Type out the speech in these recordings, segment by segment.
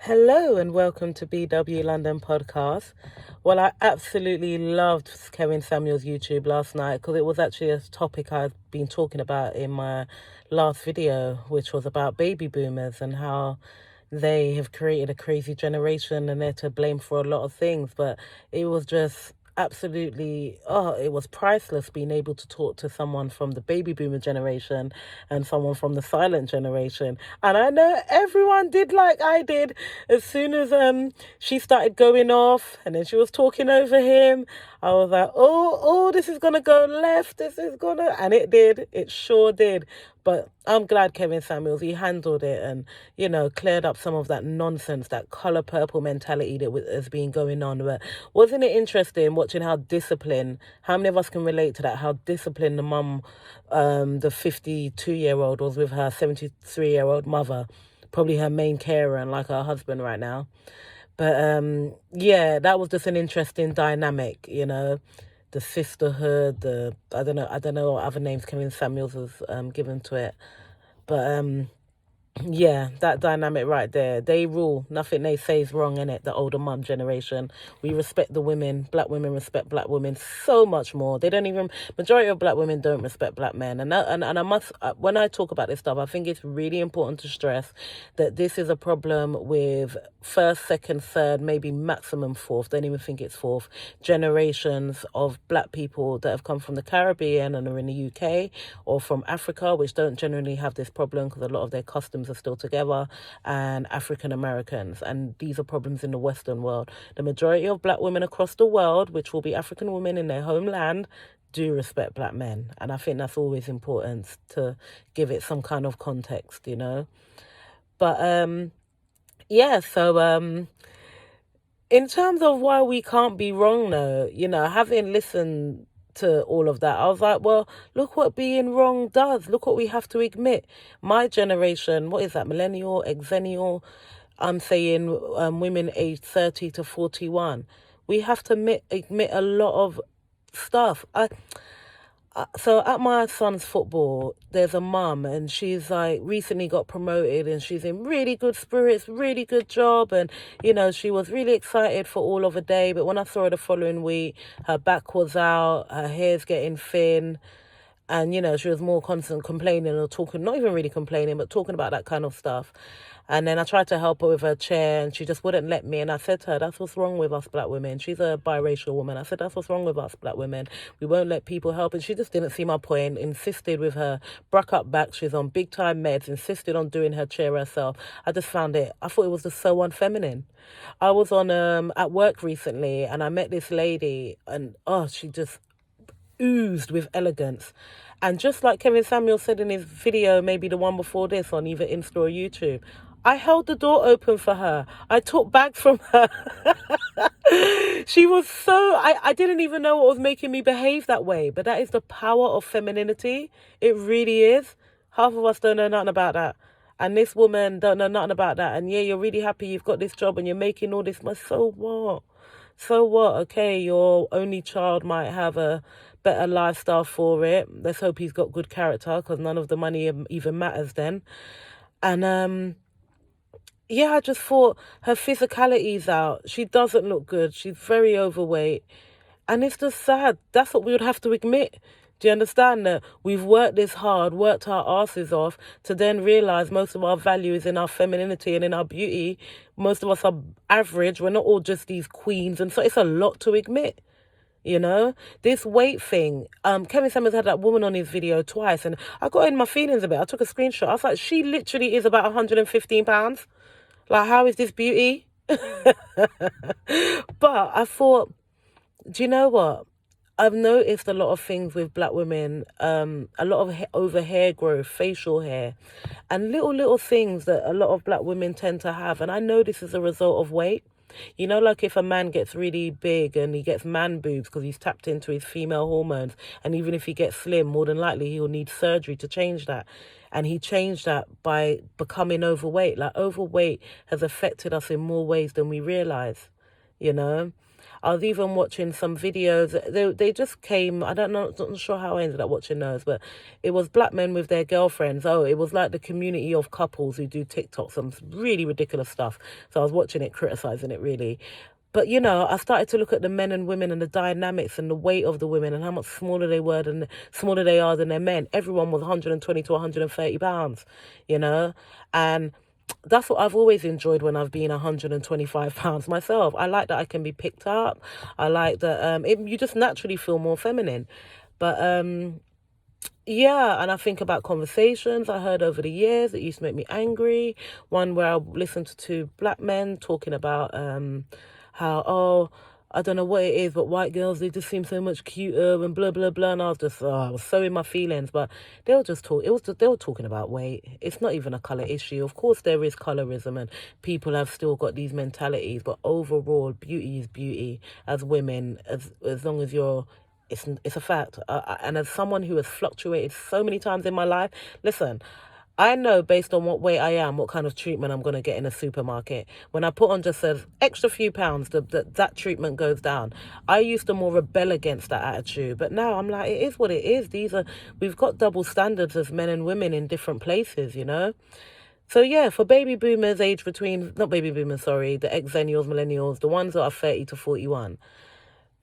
Hello and welcome to BW London Podcast. Well, I absolutely loved Kevin Samuel's YouTube last night because it was actually a topic I've been talking about in my last video, which was about baby boomers and how they have created a crazy generation and they're to blame for a lot of things. But it was just absolutely, it was priceless being able to talk to someone from the baby boomer generation and someone from the silent generation. And I know everyone did like I did. As soon as she started going off and then she was talking over him, I was like, oh, this is gonna go left, and it did. It sure did. But I'm glad Kevin Samuels, he handled it and, cleared up some of that nonsense, that color purple mentality that has been going on. But wasn't it interesting watching how disciplined, how many of us can relate to that, how disciplined the mum, the 52-year-old was with her 73-year-old mother, probably her main carer and like her husband right now. But yeah, that was just an interesting dynamic, the sisterhood, I don't know what other names Kevin Samuels has given to it. But yeah, that dynamic right there. They rule. Nothing they say is wrong, in it. The older mum generation. We respect the women. Black women respect black women so much more. They don't even. Majority of black women don't respect black men. And I must. When I talk about this stuff, I think it's really important to stress that this is a problem with first, second, third, maybe maximum fourth. Don't even think it's fourth generations of black people that have come from the Caribbean and are in the UK, or from Africa, which don't generally have this problem because a lot of their customs are still together, and African Americans. And these are problems in the Western world. The majority of black women across the world, which will be African women in their homeland, do respect black men. And I think that's always important to give it some kind of context, But yeah, so in terms of why we can't be wrong though, having listened to all of that, I was like, well, look what being wrong does. Look what we have to admit. My generation, what is that, millennial, exennial, I'm saying women aged 30 to 41. We have to admit a lot of stuff. So at my son's football, there's a mum and she's like recently got promoted and she's in really good spirits, really good job. And, she was really excited for all of a day. But when I saw her the following week, her back was out, her hair's getting thin. And, she was more constant complaining or talking, not even really complaining, but talking about that kind of stuff. And then I tried to help her with her chair and she just wouldn't let me. And I said to her, that's what's wrong with us black women. She's a biracial woman. I said, that's what's wrong with us black women. We won't let people help. And she just didn't see my point, insisted with her bruck up back. She's on big time meds, insisted on doing her chair herself. I thought it was just so unfeminine. I was on at work recently and I met this lady and she just oozed with elegance. And just like Kevin Samuel said in his video, maybe the one before this on either Insta or YouTube, I held the door open for her. I took bags from her. She was I didn't even know what was making me behave that way. But that is the power of femininity. It really is. Half of us don't know nothing about that. And this woman don't know nothing about that. And yeah, you're really happy you've got this job and you're making all this money. So what? So what? Okay, your only child might have a better lifestyle for it. Let's hope he's got good character because none of the money even matters then. And yeah, I just thought her physicality's out. She doesn't look good. She's very overweight. And it's just sad. That's what we would have to admit. Do you understand that we've worked this hard, worked our asses off to then realize most of our value is in our femininity and in our beauty. Most of us are average. We're not all just these queens. And so it's a lot to admit. This weight thing. Kevin Samuels had that woman on his video twice and I got in my feelings a bit. I took a screenshot. I was like, she literally is about 115 pounds. Like, how is this beauty? But I thought, do you know what? I've noticed a lot of things with black women, a lot of over hair growth, facial hair, and little things that a lot of black women tend to have. And I know this is a result of weight. Like if a man gets really big and he gets man boobs because he's tapped into his female hormones, and even if he gets slim, more than likely he'll need surgery to change that. And he changed that by becoming overweight. Like, overweight has affected us in more ways than we realize, you know? I was even watching some videos. They just came. I don't know. Not sure how I ended up watching those, but it was black men with their girlfriends. Oh, it was like the community of couples who do TikTok, some really ridiculous stuff. So I was watching it, criticizing it really. But I started to look at the men and women and the dynamics and the weight of the women and how much smaller they were than smaller they are than their men. Everyone was 120 to 130 pounds, and that's what I've always enjoyed when I've been 125 pounds myself. I like that I can be picked up. I like that you just naturally feel more feminine. But yeah, and I think about conversations I heard over the years that used to make me angry. One where I listened to two black men talking about how, oh, I don't know what it is, but white girls, they just seem so much cuter and blah, blah, blah. And I was just, I was so in my feelings. But they were just they were talking about weight. It's not even a colour issue. Of course, there is colorism and people have still got these mentalities. But overall, beauty is beauty as women, as long as you're it's a fact. And as someone who has fluctuated so many times in my life, listen, I know based on what weight I am, what kind of treatment I'm going to get in a supermarket. When I put on just an extra few pounds, that treatment goes down. I used to more rebel against that attitude, but now I'm like, it is what it is. We've got double standards as men and women in different places, So yeah, for baby boomers aged between, not baby boomers, sorry, the ex-zennials, millennials, the ones that are 30 to 41,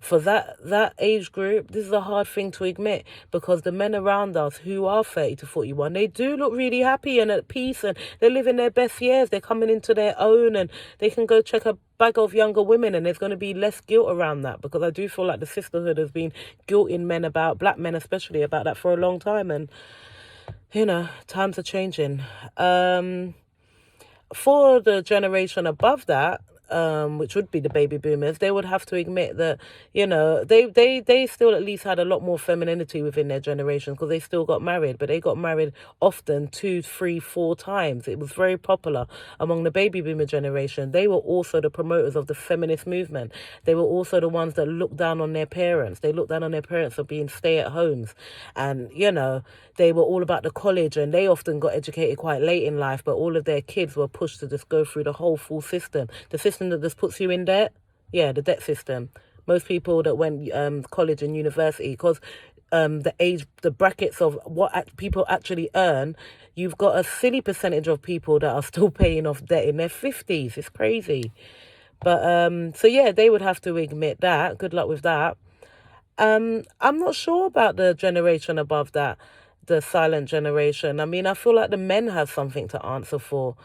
for that age group, this is a hard thing to admit because the men around us who are 30 to 41, they do look really happy and at peace and they're living their best years. They're coming into their own and they can go check a bag of younger women and there's going to be less guilt around that because I do feel like the sisterhood has been guilting men about, black men especially, about that for a long time. And, times are changing. For the generation above that, which would be the baby boomers, they would have to admit that, they still at least had a lot more femininity within their generation because they still got married, but they got married often 2, 3, 4 times. It was very popular among the baby boomer generation. They were also the promoters of the feminist movement. They were also the ones that looked down on their parents. They looked down on their parents for being stay-at-homes. And, they were all about the college and they often got educated quite late in life, but all of their kids were pushed to just go through the whole full system. The system that just puts you in debt. Yeah, the debt system. Most people that went college and university, because the brackets of what people actually earn, you've got a silly percentage of people that are still paying off debt in their 50s. It's crazy. But so yeah, they would have to admit that. Good luck with that. I'm not sure about the generation above that, the silent generation. I mean, I feel like the men have something to answer for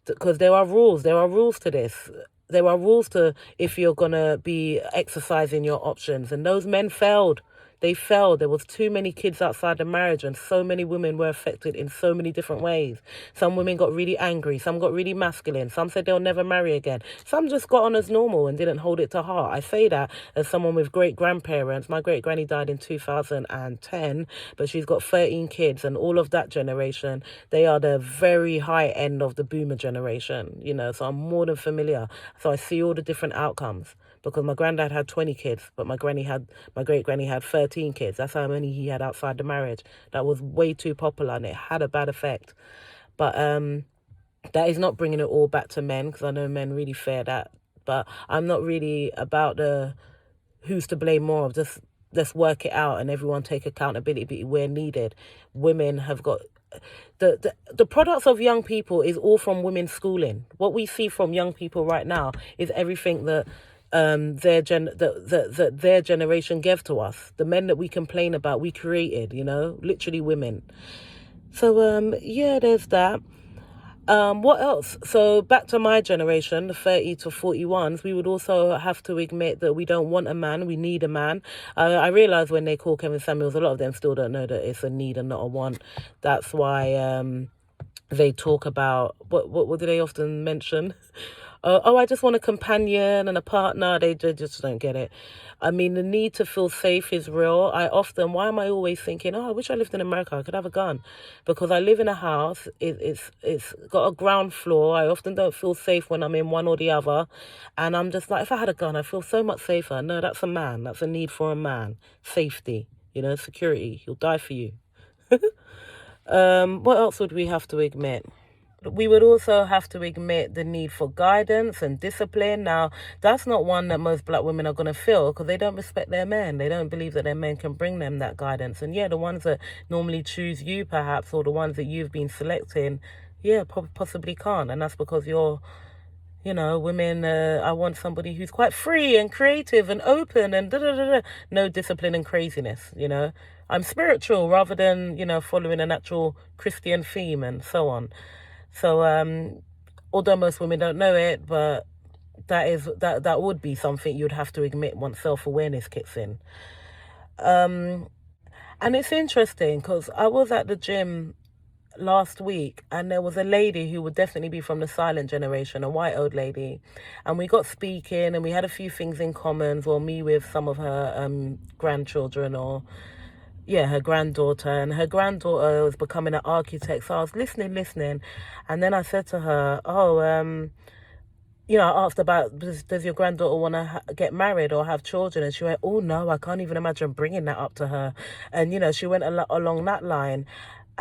because there are rules. There are rules to this. There are rules to if you're going to be exercising your options. And those men failed. They failed. There was too many kids outside of marriage and so many women were affected in so many different ways. Some women got really angry. Some got really masculine. Some said they'll never marry again. Some just got on as normal and didn't hold it to heart. I say that as someone with great-grandparents. My great-granny died in 2010, but she's got 13 kids and all of that generation, they are the very high end of the boomer generation, so I'm more than familiar. So I see all the different outcomes. Because my granddad had 20 kids, but my great-granny had 13 kids. That's how many he had outside the marriage. That was way too popular and it had a bad effect. But that is not bringing it all back to men because I know men really fear that. But I'm not really about the who's to blame more of just let's work it out and everyone take accountability where needed. Women have got the products of young people is all from women's schooling. What we see from young people right now is everything that their generation gave to us. The men that we complain about, we created, literally women. So yeah, there's that. What else? So back to my generation, the 30 to 41s, we would also have to admit that we don't want a man, we need a man. I realise when they call Kevin Samuels, a lot of them still don't know that it's a need and not a want. That's why they talk about, what do they often mention? I just want a companion and a partner. They just don't get it. I mean, the need to feel safe is real. Why am I always thinking, I wish I lived in America, I could have a gun. Because I live in a house, it's got a ground floor. I often don't feel safe when I'm in one or the other. And I'm just like, if I had a gun, I feel so much safer. No, that's a man. That's a need for a man. Safety, security. He'll die for you. What else would we have to admit? we would also have to admit the need for guidance and discipline. Now, that's not one that most black women are going to feel because they don't respect their men. They don't believe that their men can bring them that guidance. And yeah, the ones that normally choose you, perhaps, or the ones that you've been selecting, yeah, possibly can't. And that's because you're, women, I want somebody who's quite free and creative and open and da da da da. No discipline and craziness, I'm spiritual rather than, following an actual Christian theme and so on. So, although most women don't know it, but that would be something you'd have to admit once self-awareness kicks in. And it's interesting because I was at the gym last week and there was a lady who would definitely be from the silent generation, a white old lady, and we got speaking and we had a few things in common, or me with some of her grandchildren, or her granddaughter, and her granddaughter was becoming an architect. So I was listening, and then I said to her, I asked about, does your granddaughter want to get married or have children? And she went, oh no, I can't even imagine bringing that up to her. And she went along that line.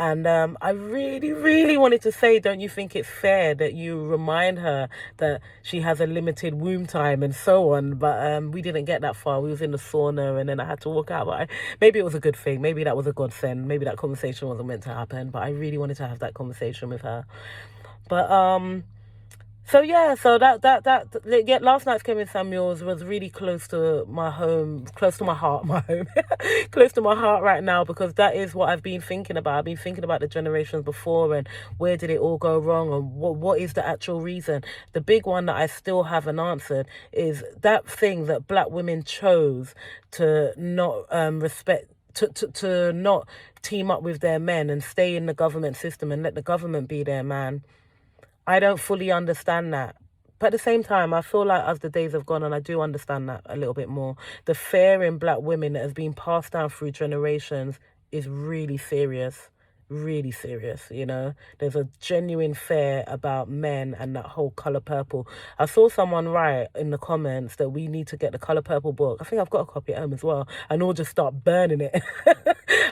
And I really, really wanted to say, don't you think it's fair that you remind her that she has a limited womb time and so on? But we didn't get that far. We was in the sauna and then I had to walk out. But maybe it was a good thing. Maybe that was a godsend. Maybe that conversation wasn't meant to happen. But I really wanted to have that conversation with her. But so yeah, so that last night's Kevin Samuels was really close to my home, close to my heart, close to my heart right now, because that is what I've been thinking about. I've been thinking about the generations before and where did it all go wrong and what is the actual reason. The big one that I still haven't answered is that thing that black women chose to not respect, to not team up with their men and stay in the government system and let the government be their man. I don't fully understand that. But at the same time, I feel like as the days have gone on, I do understand that a little bit more. The fear in black women that has been passed down through generations is really serious. Really serious, There's a genuine fear about men and that whole Colour Purple. I saw someone write in the comments that we need to get the Colour Purple book. I think I've got a copy at home as well. And we'll just start burning it.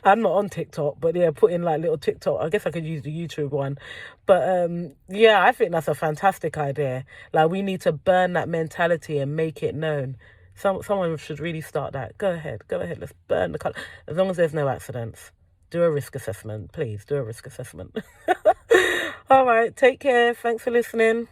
I'm not on TikTok, but yeah, put in like little TikTok. I guess I could use the YouTube one. But yeah, I think that's a fantastic idea. Like, we need to burn that mentality and make it known. Someone should really start that. Go ahead. Let's burn the colour. As long as there's no accidents. Do a risk assessment. Please do a risk assessment. All right. Take care. Thanks for listening.